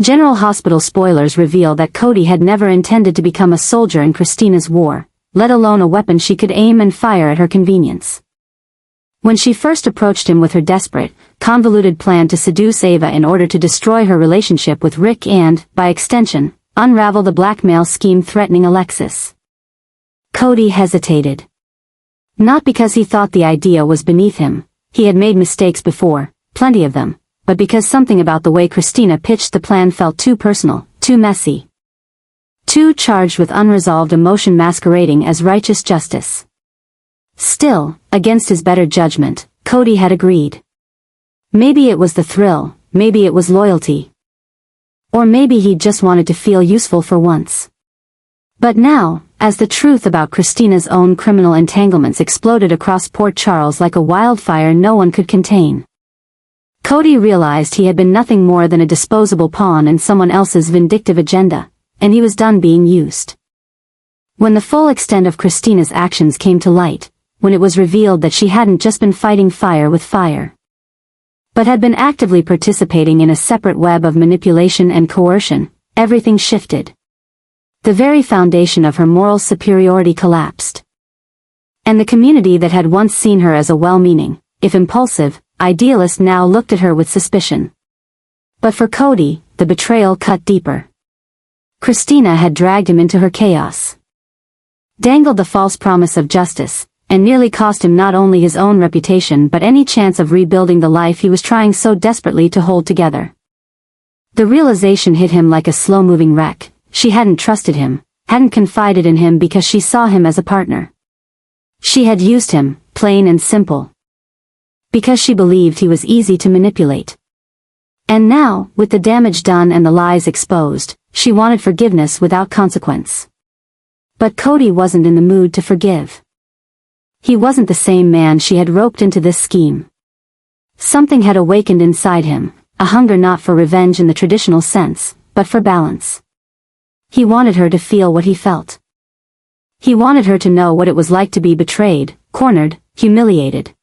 General Hospital spoilers reveal that Cody had never intended to become a soldier in Christina's war, let alone a weapon she could aim and fire at her convenience. When she first approached him with her desperate, convoluted plan to seduce Ava in order to destroy her relationship with Rick and, by extension, unravel the blackmail scheme threatening Alexis, Cody hesitated. Not because he thought the idea was beneath him, he had made mistakes before, plenty of them, but because something about the way Christina pitched the plan felt too personal, too messy. Too charged with unresolved emotion masquerading as righteous justice. Still, against his better judgment, Cody had agreed. Maybe it was the thrill, maybe it was loyalty. Or maybe he just wanted to feel useful for once. But now, as the truth about Christina's own criminal entanglements exploded across Port Charles like a wildfire no one could contain, Cody realized he had been nothing more than a disposable pawn in someone else's vindictive agenda, and he was done being used. When the full extent of Christina's actions came to light, when it was revealed that she hadn't just been fighting fire with fire, but had been actively participating in a separate web of manipulation and coercion, everything shifted. The very foundation of her moral superiority collapsed. And the community that had once seen her as a well-meaning, if impulsive, idealist now looked at her with suspicion. But for Cody, the betrayal cut deeper. Christina had dragged him into her chaos, dangled the false promise of justice, and nearly cost him not only his own reputation but any chance of rebuilding the life he was trying so desperately to hold together. The realization hit him like a slow-moving wreck. She hadn't trusted him, hadn't confided in him because she saw him as a partner. She had used him, plain and simple, because she believed he was easy to manipulate. And now, with the damage done and the lies exposed, she wanted forgiveness without consequence. But Cody wasn't in the mood to forgive. He wasn't the same man she had roped into this scheme. Something had awakened inside him, a hunger not for revenge in the traditional sense, but for balance. He wanted her to feel what he felt. He wanted her to know what it was like to be betrayed, cornered, humiliated.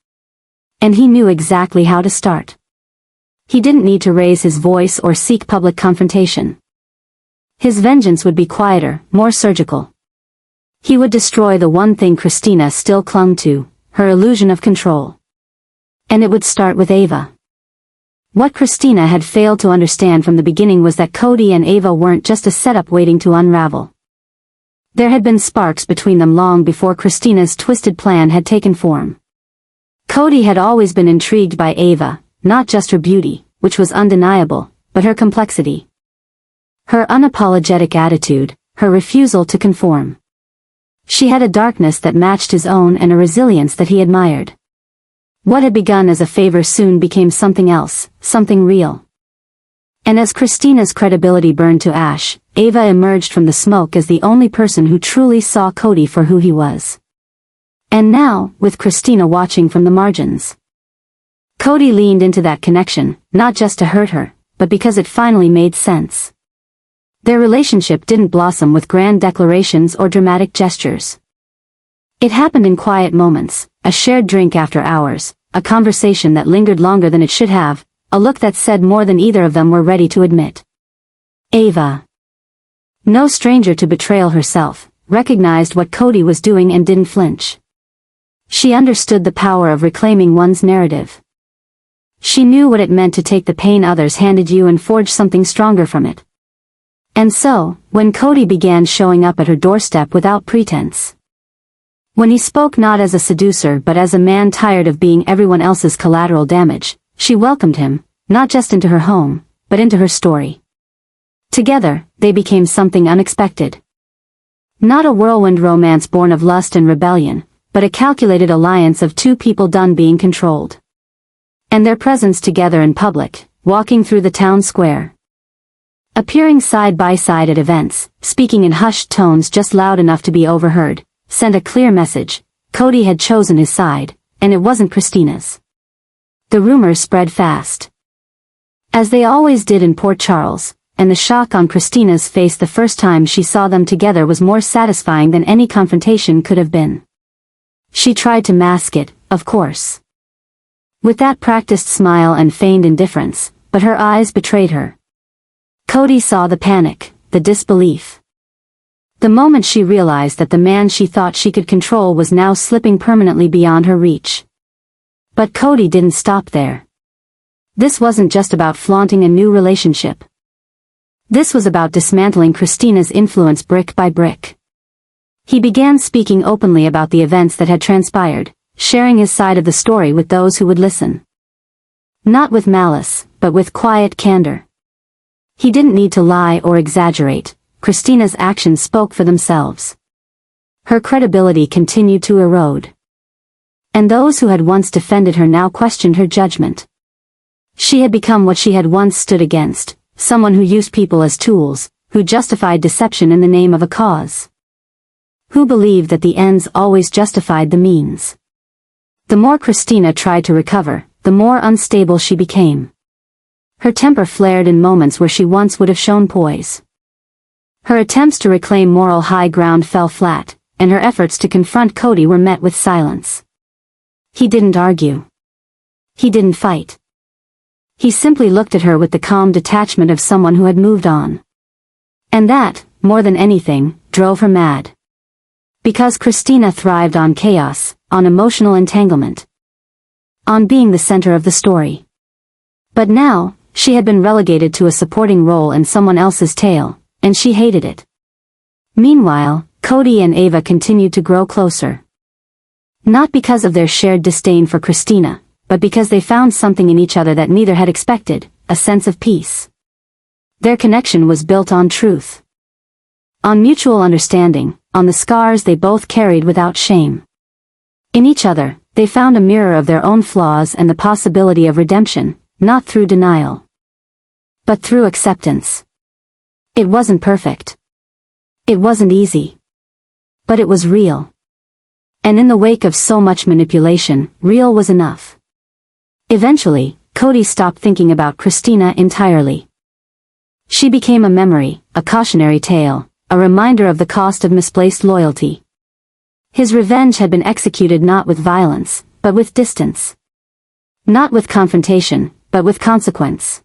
And he knew exactly how to start. He didn't need to raise his voice or seek public confrontation. His vengeance would be quieter, more surgical. He would destroy the one thing Christina still clung to, her illusion of control. And it would start with Ava. What Christina had failed to understand from the beginning was that Cody and Ava weren't just a setup waiting to unravel. There had been sparks between them long before Christina's twisted plan had taken form. Cody had always been intrigued by Ava, not just her beauty, which was undeniable, but her complexity. Her unapologetic attitude, her refusal to conform. She had a darkness that matched his own and a resilience that he admired. What had begun as a favor soon became something else, something real. And as Christina's credibility burned to ash, Ava emerged from the smoke as the only person who truly saw Cody for who he was. And now, with Christina watching from the margins, Cody leaned into that connection, not just to hurt her, but because it finally made sense. Their relationship didn't blossom with grand declarations or dramatic gestures. It happened in quiet moments, a shared drink after hours, a conversation that lingered longer than it should have, a look that said more than either of them were ready to admit. Ava, no stranger to betrayal herself, recognized what Cody was doing and didn't flinch. She understood the power of reclaiming one's narrative. She knew what it meant to take the pain others handed you and forge something stronger from it. And so, when Cody began showing up at her doorstep without pretense, when he spoke not as a seducer but as a man tired of being everyone else's collateral damage, she welcomed him, not just into her home, but into her story. Together, they became something unexpected. Not a whirlwind romance born of lust and rebellion, but a calculated alliance of two people done being controlled. And their presence together in public, walking through the town square, appearing side by side at events, speaking in hushed tones just loud enough to be overheard, sent a clear message. Cody had chosen his side, and it wasn't Christina's. The rumors spread fast, as they always did in Port Charles, and the shock on Christina's face the first time she saw them together was more satisfying than any confrontation could have been. She tried to mask it, of course, with that practiced smile and feigned indifference, but her eyes betrayed her. Cody saw the panic, the disbelief. The moment she realized that the man she thought she could control was now slipping permanently beyond her reach. But Cody didn't stop there. This wasn't just about flaunting a new relationship. This was about dismantling Christina's influence brick by brick. He began speaking openly about the events that had transpired, sharing his side of the story with those who would listen. Not with malice, but with quiet candor. He didn't need to lie or exaggerate. Christina's actions spoke for themselves. Her credibility continued to erode. And those who had once defended her now questioned her judgment. She had become what she had once stood against, someone who used people as tools, who justified deception in the name of a cause. Who believed that the ends always justified the means. The more Christina tried to recover, the more unstable she became. Her temper flared in moments where she once would have shown poise. Her attempts to reclaim moral high ground fell flat, and her efforts to confront Cody were met with silence. He didn't argue. He didn't fight. He simply looked at her with the calm detachment of someone who had moved on. And that, more than anything, drove her mad. Because Christina thrived on chaos, on emotional entanglement. On being the center of the story. But now, she had been relegated to a supporting role in someone else's tale, and she hated it. Meanwhile, Cody and Ava continued to grow closer. Not because of their shared disdain for Christina, but because they found something in each other that neither had expected, a sense of peace. Their connection was built on truth. On mutual understanding, on the scars they both carried without shame. In each other, they found a mirror of their own flaws and the possibility of redemption, not through denial, but through acceptance. It wasn't perfect. It wasn't easy. But it was real. And in the wake of so much manipulation, real was enough. Eventually, Cody stopped thinking about Christina entirely. She became a memory, a cautionary tale, a reminder of the cost of misplaced loyalty. His revenge had been executed not with violence, but with distance. Not with confrontation, but with consequence.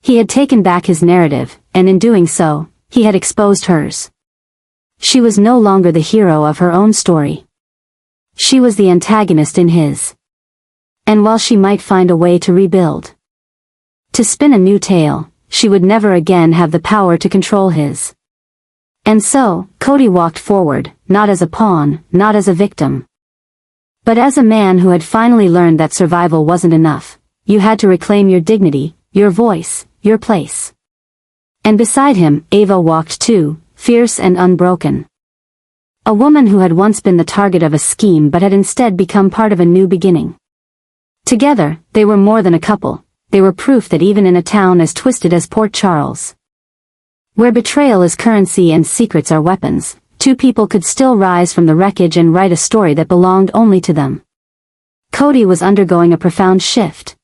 He had taken back his narrative, and in doing so, he had exposed hers. She was no longer the hero of her own story. She was the antagonist in his. And while she might find a way to rebuild, to spin a new tale, she would never again have the power to control his. And so, Cody walked forward, not as a pawn, not as a victim, but as a man who had finally learned that survival wasn't enough. You had to reclaim your dignity, your voice, your place. And beside him, Ava walked too, fierce and unbroken. A woman who had once been the target of a scheme but had instead become part of a new beginning. Together, they were more than a couple. They were proof that even in a town as twisted as Port Charles, where betrayal is currency and secrets are weapons, two people could still rise from the wreckage and write a story that belonged only to them. Cody was undergoing a profound shift.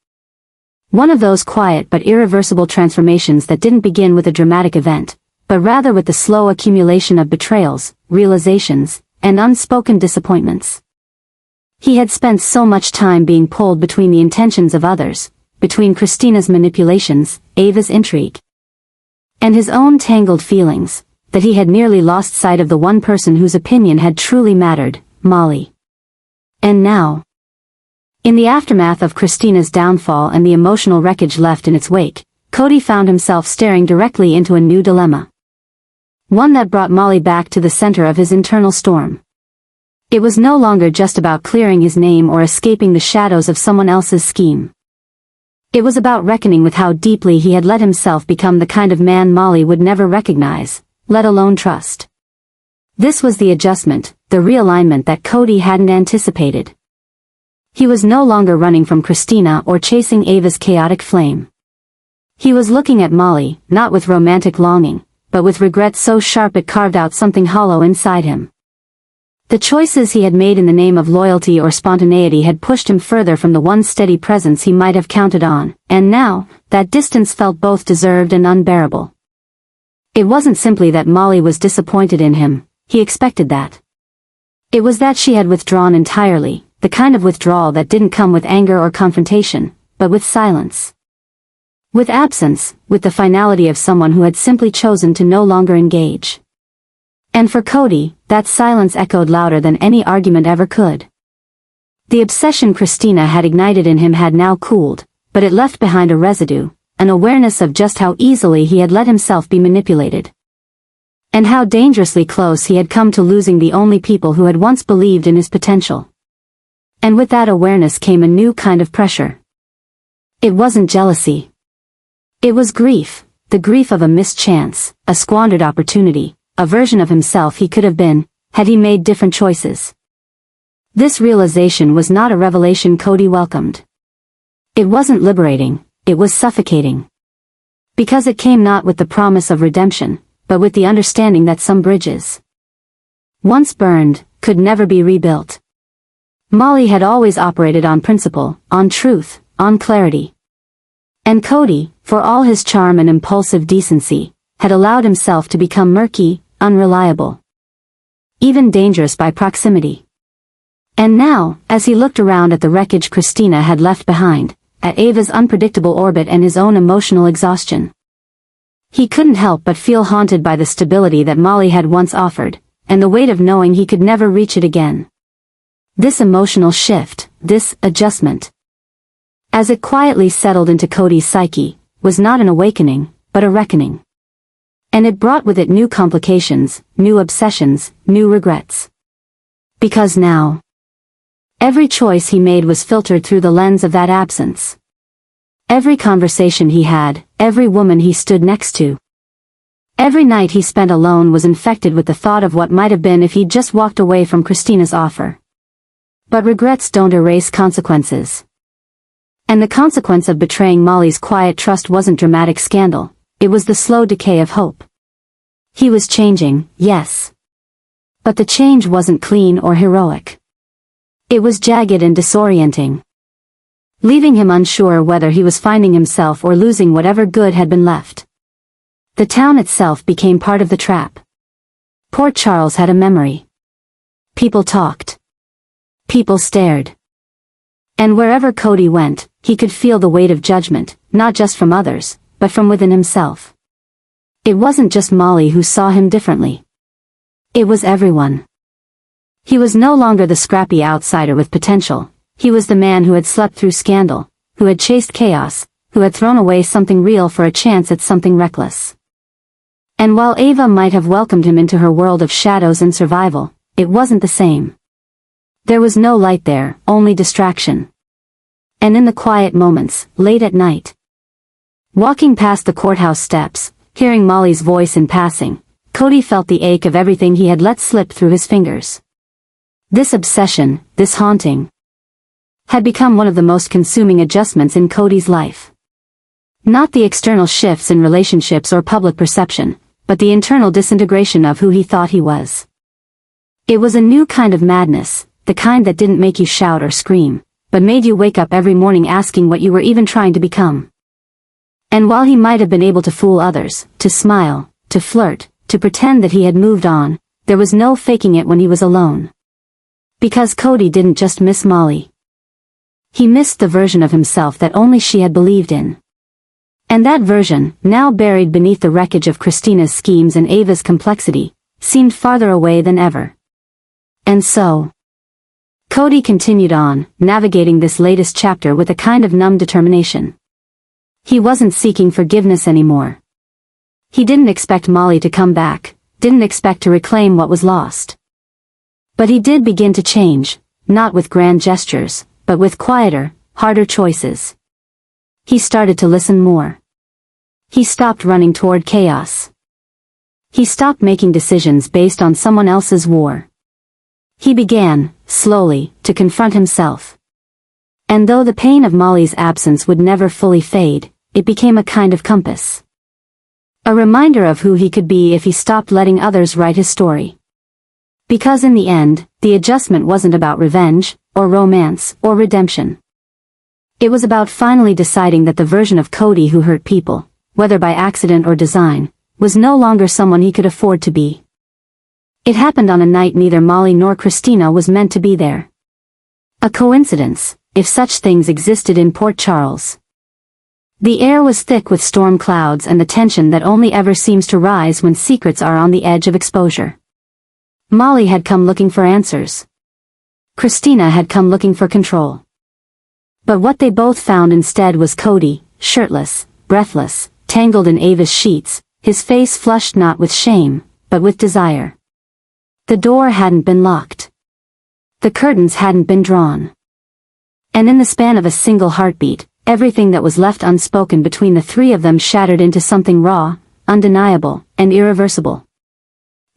One of those quiet but irreversible transformations that didn't begin with a dramatic event, but rather with the slow accumulation of betrayals, realizations, and unspoken disappointments. He had spent so much time being pulled between the intentions of others, between Christina's manipulations, Ava's intrigue, and his own tangled feelings, that he had nearly lost sight of the one person whose opinion had truly mattered, Molly. And now, in the aftermath of Christina's downfall and the emotional wreckage left in its wake, Cody found himself staring directly into a new dilemma. One that brought Molly back to the center of his internal storm. It was no longer just about clearing his name or escaping the shadows of someone else's scheme. It was about reckoning with how deeply he had let himself become the kind of man Molly would never recognize, let alone trust. This was the adjustment, the realignment that Cody hadn't anticipated. He was no longer running from Christina or chasing Ava's chaotic flame. He was looking at Molly, not with romantic longing, but with regret so sharp it carved out something hollow inside him. The choices he had made in the name of loyalty or spontaneity had pushed him further from the one steady presence he might have counted on, and now, that distance felt both deserved and unbearable. It wasn't simply that Molly was disappointed in him, he expected that. It was that she had withdrawn entirely, the kind of withdrawal that didn't come with anger or confrontation, but with silence. With absence, with the finality of someone who had simply chosen to no longer engage. And for Cody, that silence echoed louder than any argument ever could. The obsession Christina had ignited in him had now cooled, but it left behind a residue, an awareness of just how easily he had let himself be manipulated. And how dangerously close he had come to losing the only people who had once believed in his potential. And with that awareness came a new kind of pressure. It wasn't jealousy. It was grief, the grief of a missed chance, a squandered opportunity, a version of himself he could have been, had he made different choices. This realization was not a revelation Cody welcomed. It wasn't liberating, it was suffocating. Because it came not with the promise of redemption, but with the understanding that some bridges, once burned, could never be rebuilt. Molly had always operated on principle, on truth, on clarity. And Cody, for all his charm and impulsive decency, had allowed himself to become murky, unreliable. Even dangerous by proximity. And now, as he looked around at the wreckage Christina had left behind, at Ava's unpredictable orbit and his own emotional exhaustion, he couldn't help but feel haunted by the stability that Molly had once offered, and the weight of knowing he could never reach it again. This emotional shift, this adjustment, as it quietly settled into Cody's psyche, was not an awakening, but a reckoning. And it brought with it new complications, new obsessions, new regrets. Because now, every choice he made was filtered through the lens of that absence. Every conversation he had, every woman he stood next to, every night he spent alone was infected with the thought of what might have been if he'd just walked away from Christina's offer. But regrets don't erase consequences. And the consequence of betraying Molly's quiet trust wasn't dramatic scandal, it was the slow decay of hope. He was changing, yes. But the change wasn't clean or heroic. It was jagged and disorienting, leaving him unsure whether he was finding himself or losing whatever good had been left. The town itself became part of the trap. Port Charles had a memory. People talked. People stared. And wherever Cody went, he could feel the weight of judgment, not just from others, but from within himself. It wasn't just Molly who saw him differently. It was everyone. He was no longer the scrappy outsider with potential, he was the man who had slept through scandal, who had chased chaos, who had thrown away something real for a chance at something reckless. And while Ava might have welcomed him into her world of shadows and survival, it wasn't the same. There was no light there, only distraction. And in the quiet moments, late at night, walking past the courthouse steps, hearing Molly's voice in passing, Cody felt the ache of everything he had let slip through his fingers. This obsession, this haunting, had become one of the most consuming adjustments in Cody's life. Not the external shifts in relationships or public perception, but the internal disintegration of who he thought he was. It was a new kind of madness, the kind that didn't make you shout or scream, but made you wake up every morning asking what you were even trying to become. And while he might have been able to fool others, to smile, to flirt, to pretend that he had moved on, there was no faking it when he was alone. Because Cody didn't just miss Molly. He missed the version of himself that only she had believed in. And that version, now buried beneath the wreckage of Christina's schemes and Ava's complexity, seemed farther away than ever. And so, Cody continued on, navigating this latest chapter with a kind of numb determination. He wasn't seeking forgiveness anymore. He didn't expect Molly to come back, didn't expect to reclaim what was lost. But he did begin to change, not with grand gestures, but with quieter, harder choices. He started to listen more. He stopped running toward chaos. He stopped making decisions based on someone else's war. He began, slowly, to confront himself. And though the pain of Molly's absence would never fully fade, it became a kind of compass. A reminder of who he could be if he stopped letting others write his story. Because in the end, the adjustment wasn't about revenge, or romance, or redemption. It was about finally deciding that the version of Cody who hurt people, whether by accident or design, was no longer someone he could afford to be. It happened on a night neither Molly nor Christina was meant to be there. A coincidence, if such things existed in Port Charles. The air was thick with storm clouds and the tension that only ever seems to rise when secrets are on the edge of exposure. Molly had come looking for answers. Christina had come looking for control. But what they both found instead was Cody, shirtless, breathless, tangled in Ava's sheets, his face flushed not with shame, but with desire. The door hadn't been locked. The curtains hadn't been drawn. And in the span of a single heartbeat, everything that was left unspoken between the three of them shattered into something raw, undeniable, and irreversible.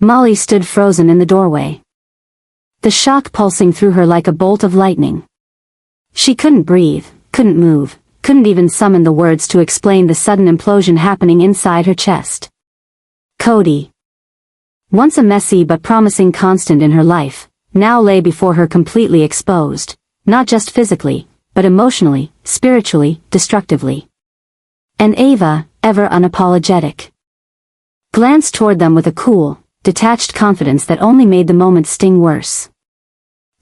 Molly stood frozen in the doorway. The shock pulsing through her like a bolt of lightning. She couldn't breathe, couldn't move, couldn't even summon the words to explain the sudden implosion happening inside her chest. Cody, once a messy but promising constant in her life, now lay before her completely exposed, not just physically, but emotionally, spiritually, destructively. And Ava, ever unapologetic, glanced toward them with a cool, detached confidence that only made the moment sting worse.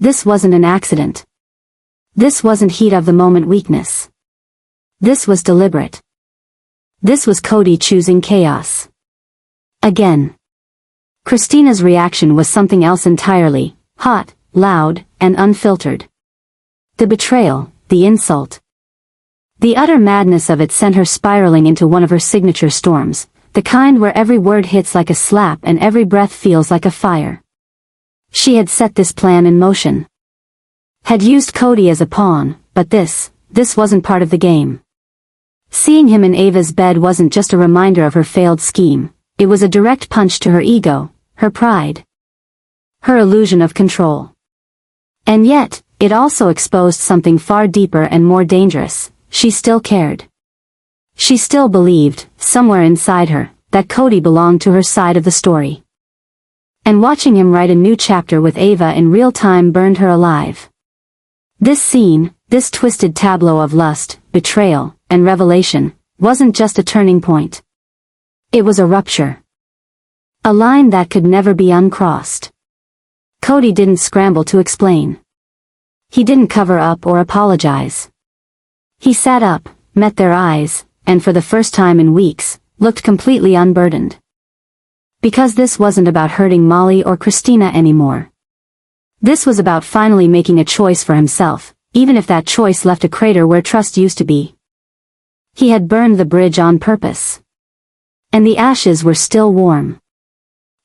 This wasn't an accident. This wasn't heat of the moment weakness. This was deliberate. This was Cody choosing chaos. Again. Christina's reaction was something else entirely, hot, loud, and unfiltered. The betrayal, the insult. The utter madness of it sent her spiraling into one of her signature storms, the kind where every word hits like a slap and every breath feels like a fire. She had set this plan in motion. Had used Cody as a pawn, but this wasn't part of the game. Seeing him in Ava's bed wasn't just a reminder of her failed scheme, it was a direct punch to her ego, her pride, her illusion of control. And yet, it also exposed something far deeper and more dangerous. She still cared. She still believed, somewhere inside her, that Cody belonged to her side of the story. And watching him write a new chapter with Ava in real time burned her alive. This scene, this twisted tableau of lust, betrayal, and revelation, wasn't just a turning point. It was a rupture. A line that could never be uncrossed. Cody didn't scramble to explain. He didn't cover up or apologize. He sat up, met their eyes, and for the first time in weeks, looked completely unburdened. Because this wasn't about hurting Molly or Christina anymore. This was about finally making a choice for himself, even if that choice left a crater where trust used to be. He had burned the bridge on purpose. And the ashes were still warm.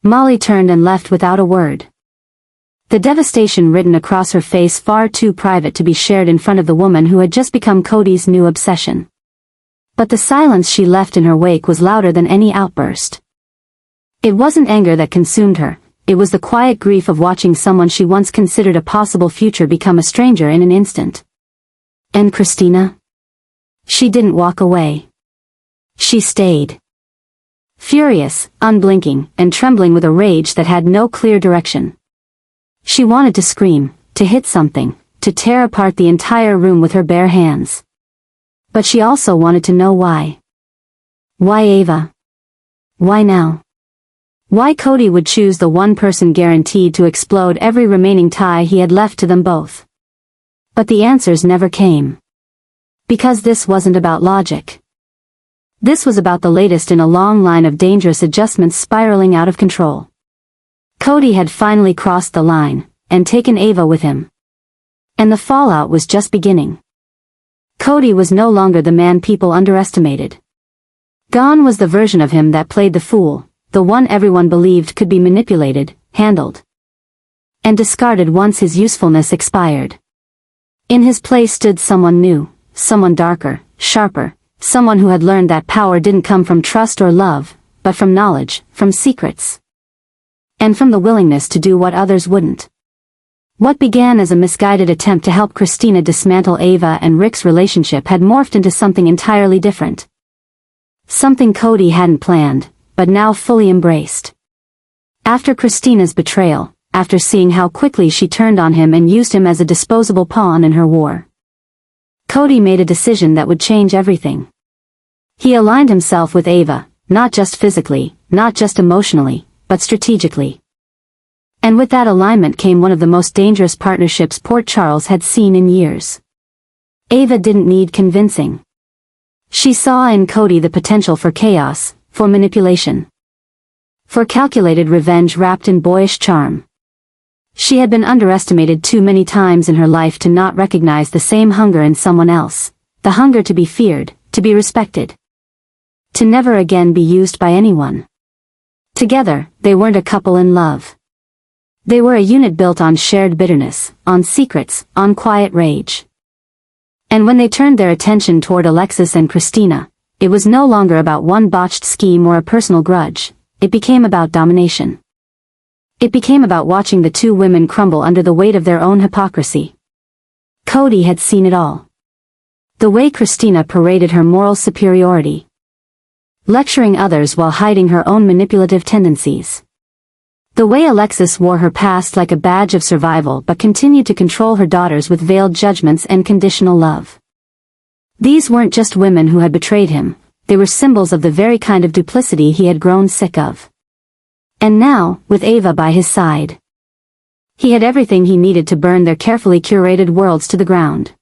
Molly turned and left without a word. The devastation written across her face far too private to be shared in front of the woman who had just become Cody's new obsession. But the silence she left in her wake was louder than any outburst. It wasn't anger that consumed her, it was the quiet grief of watching someone she once considered a possible future become a stranger in an instant. And Christina? She didn't walk away. She stayed. Furious, unblinking, and trembling with a rage that had no clear direction. She wanted to scream, to hit something, to tear apart the entire room with her bare hands. But she also wanted to know why. Why Ava? Why now? Why Cody would choose the one person guaranteed to explode every remaining tie he had left to them both. But the answers never came. Because this wasn't about logic. This was about the latest in a long line of dangerous adjustments spiraling out of control. Cody had finally crossed the line, and taken Ava with him. And the fallout was just beginning. Cody was no longer the man people underestimated. Gone was the version of him that played the fool, the one everyone believed could be manipulated, handled, and discarded once his usefulness expired. In his place stood someone new, someone darker, sharper, someone who had learned that power didn't come from trust or love, but from knowledge, from secrets. And from the willingness to do what others wouldn't. What began as a misguided attempt to help Christina dismantle Ava and Rick's relationship had morphed into something entirely different. Something Cody hadn't planned, but now fully embraced. After Christina's betrayal, after seeing how quickly she turned on him and used him as a disposable pawn in her war, Cody made a decision that would change everything. He aligned himself with Ava, not just physically, not just emotionally, but strategically. And with that alignment came one of the most dangerous partnerships Port Charles had seen in years. Ava didn't need convincing. She saw in Cody the potential for chaos, for manipulation, for calculated revenge wrapped in boyish charm. She had been underestimated too many times in her life to not recognize the same hunger in someone else, the hunger to be feared, to be respected, to never again be used by anyone. Together, they weren't a couple in love. They were a unit built on shared bitterness, on secrets, on quiet rage. And when they turned their attention toward Alexis and Christina, it was no longer about one botched scheme or a personal grudge. It became about domination. It became about watching the two women crumble under the weight of their own hypocrisy. Cody had seen it all. The way Christina paraded her moral superiority, lecturing others while hiding her own manipulative tendencies. The way Alexis wore her past like a badge of survival but continued to control her daughters with veiled judgments and conditional love. These weren't just women who had betrayed him, they were symbols of the very kind of duplicity he had grown sick of. And now, with Ava by his side, he had everything he needed to burn their carefully curated worlds to the ground.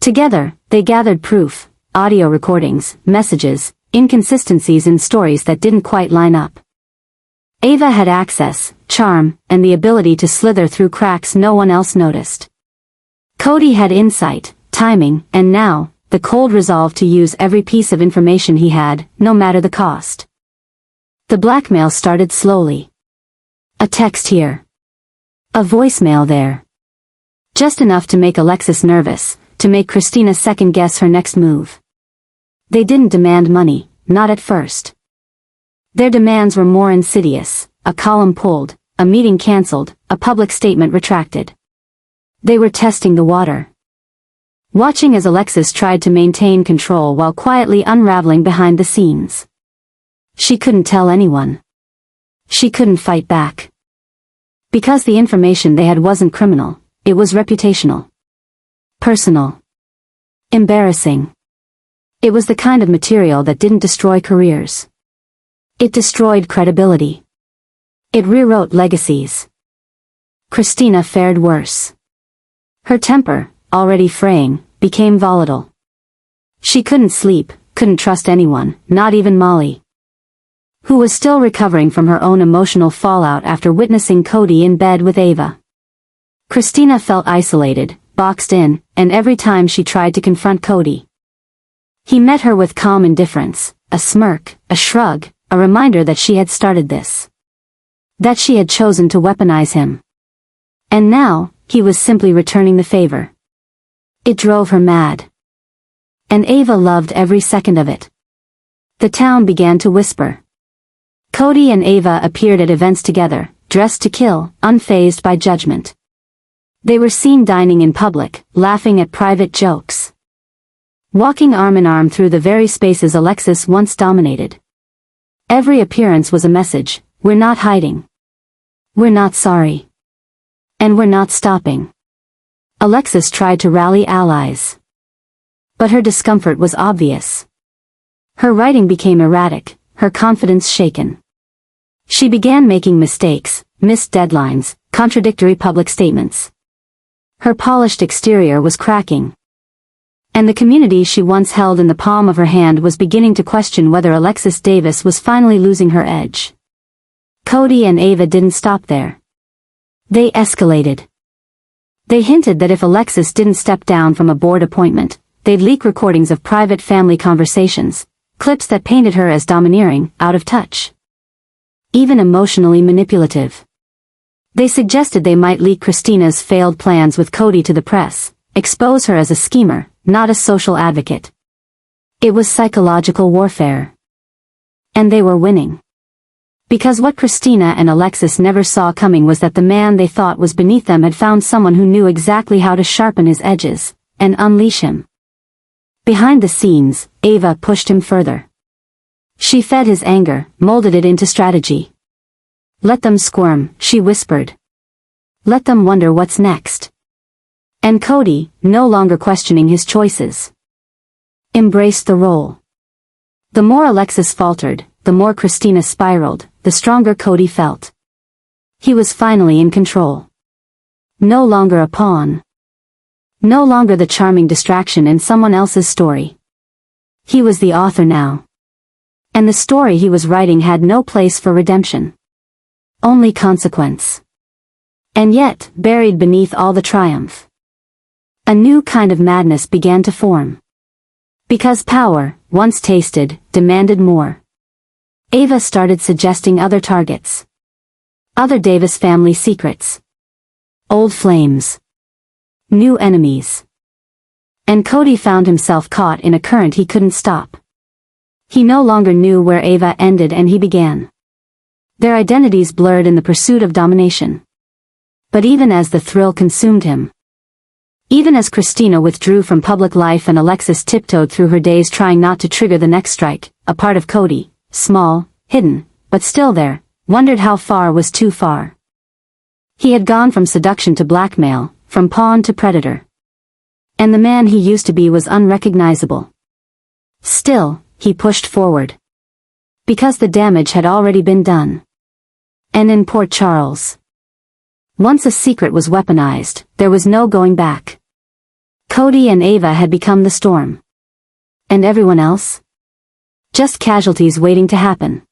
Together, they gathered proof, audio recordings, messages, inconsistencies in stories that didn't quite line up. Ava had access, charm, and the ability to slither through cracks no one else noticed. Cody had insight, timing, and now, the cold resolve to use every piece of information he had, no matter the cost. The blackmail started slowly. A text here. A voicemail there. Just enough to make Alexis nervous, to make Christina second-guess her next move. They didn't demand money, not at first. Their demands were more insidious: a column pulled, a meeting cancelled, a public statement retracted. They were testing the water. Watching as Alexis tried to maintain control while quietly unraveling behind the scenes. She couldn't tell anyone. She couldn't fight back. Because the information they had wasn't criminal, it was reputational. Personal. Embarrassing. It was the kind of material that didn't destroy careers. It destroyed credibility. It rewrote legacies. Christina fared worse. Her temper, already fraying, became volatile. She couldn't sleep, couldn't trust anyone, not even Molly, who was still recovering from her own emotional fallout after witnessing Cody in bed with Ava. Christina felt isolated, boxed in, and every time she tried to confront Cody, he met her with calm indifference, a smirk, a shrug, a reminder that she had started this. That she had chosen to weaponize him. And now, he was simply returning the favor. It drove her mad. And Ava loved every second of it. The town began to whisper. Cody and Ava appeared at events together, dressed to kill, unfazed by judgment. They were seen dining in public, laughing at private jokes, walking arm in arm through the very spaces Alexis once dominated. Every appearance was a message: we're not hiding. We're not sorry. And we're not stopping. Alexis tried to rally allies. But her discomfort was obvious. Her writing became erratic, her confidence shaken. She began making mistakes, missed deadlines, contradictory public statements. Her polished exterior was cracking. And the community she once held in the palm of her hand was beginning to question whether Alexis Davis was finally losing her edge. Cody and Ava didn't stop there. They escalated. They hinted that if Alexis didn't step down from a board appointment, they'd leak recordings of private family conversations, clips that painted her as domineering, out of touch, even emotionally manipulative. They suggested they might leak Christina's failed plans with Cody to the press, expose her as a schemer, not a social advocate. It was psychological warfare. And they were winning. Because what Christina and Alexis never saw coming was that the man they thought was beneath them had found someone who knew exactly how to sharpen his edges, and unleash him. Behind the scenes, Ava pushed him further. She fed his anger, molded it into strategy. Let them squirm, she whispered. Let them wonder what's next. And Cody, no longer questioning his choices, embraced the role. The more Alexis faltered, the more Christina spiraled, the stronger Cody felt. He was finally in control. No longer a pawn. No longer the charming distraction in someone else's story. He was the author now. And the story he was writing had no place for redemption. Only consequence. And yet, buried beneath all the triumph, a new kind of madness began to form. Because power, once tasted, demanded more. Ava started suggesting other targets. Other Davis family secrets. Old flames. New enemies. And Cody found himself caught in a current he couldn't stop. He no longer knew where Ava ended and he began. Their identities blurred in the pursuit of domination. But even as the thrill consumed him, even as Christina withdrew from public life and Alexis tiptoed through her days trying not to trigger the next strike, a part of Cody, small, hidden, but still there, wondered how far was too far. He had gone from seduction to blackmail, from pawn to predator. And the man he used to be was unrecognizable. Still, he pushed forward. Because the damage had already been done. And in Port Charles, once a secret was weaponized, there was no going back. Cody and Ava had become the storm. And everyone else? Just casualties waiting to happen.